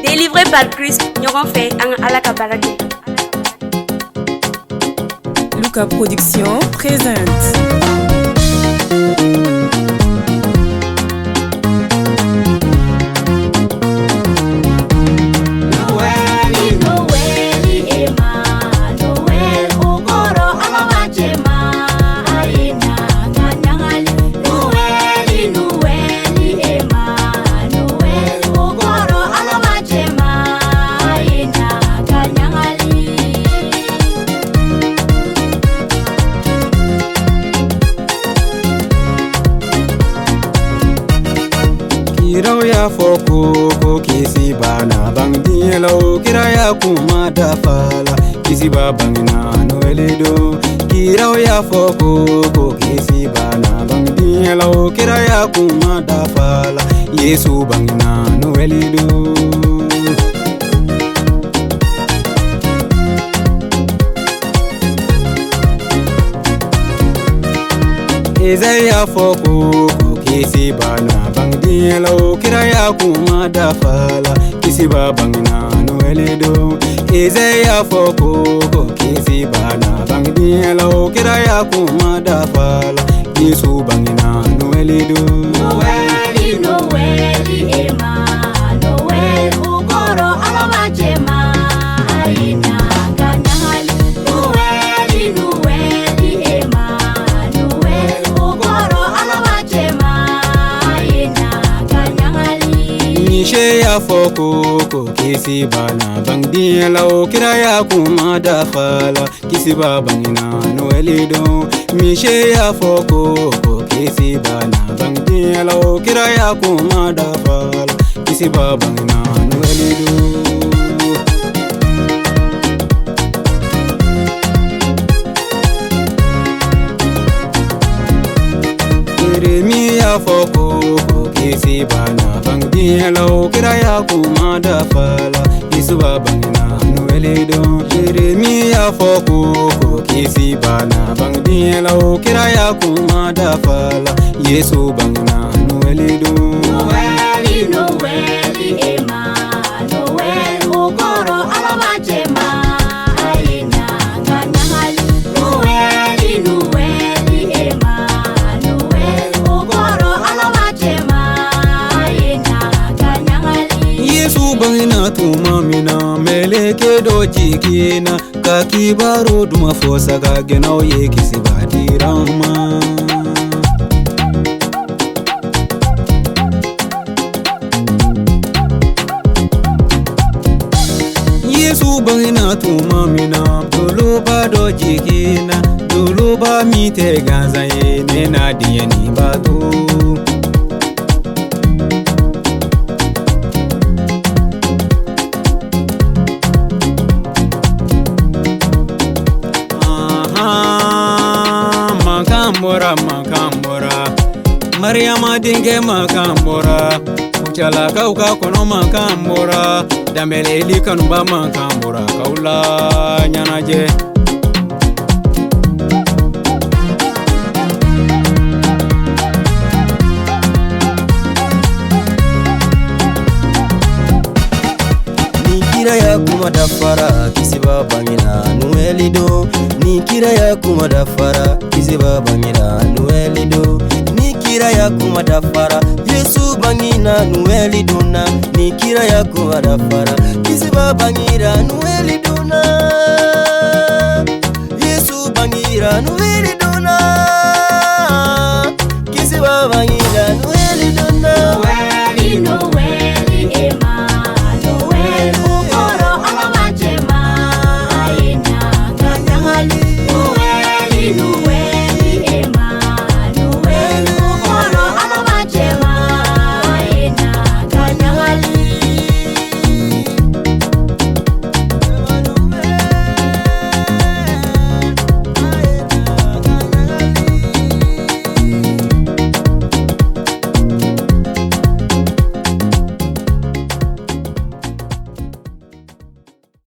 Délivré par Christ, Nyoron fait un alakabarake. Luca Production présente. Kiraw ya foko ko kisi bana bang dielo kira ya kuma da fala kisi ba bangina no elido kiraw ya foko ko kisi bana bang dielo kira ya kuma da fala Yesu bangina no elido Isaiah foko kisi bana bang dielo kira ya kuma da fala kisi ba bangina no elido Isaiah foko kisi bana bang dielo kira ya kuma da fala Yesu bangina no elido Noeli ema Noel ukoro alawachema aina kanyahali Noeli ema Noel ukoro alawachema aina kanyahali Nishe ya foko kisi bana bang dielo kira ya kuma da fala kisi ba bangina no elido Mishe ya foko kisi bana bang dielo kira ya kuma da fala kisi ba bangina no elido Jeremia foko kisi bana bang dielo kira ya kuma da fala kisi ba bangina no elido Jeremia foko kisi bana bang dielo kira ya kuma da fala Yesu bangina no elido Noeli ema Noel ukoro alawachema aina kanyahali Noeli ema Noel ukoro alawachema aina kanyahali Yesu bangina tuma mina meleke do jikina ka kibaro duma fosa ga genau ye kisi badirama Yesu bangina tuma mina doloba do jikina doloba mi te ganza ye ne na diye ni bato Makambora Mariama dinge makambora Uchala kauka kono makambora Dambele ili kanumba makambora Kaula nyanaje Nikira ya kuma dafara kisiba bangina nuelido Nikira ya kuma dafara kisiba bangina nuelido Nikira ya kuma dafara Yesu bangina nueliduna Nikira ya kuma dafara kisiba bangina nueliduna Yesu bangina nueliduna Kisiba bangina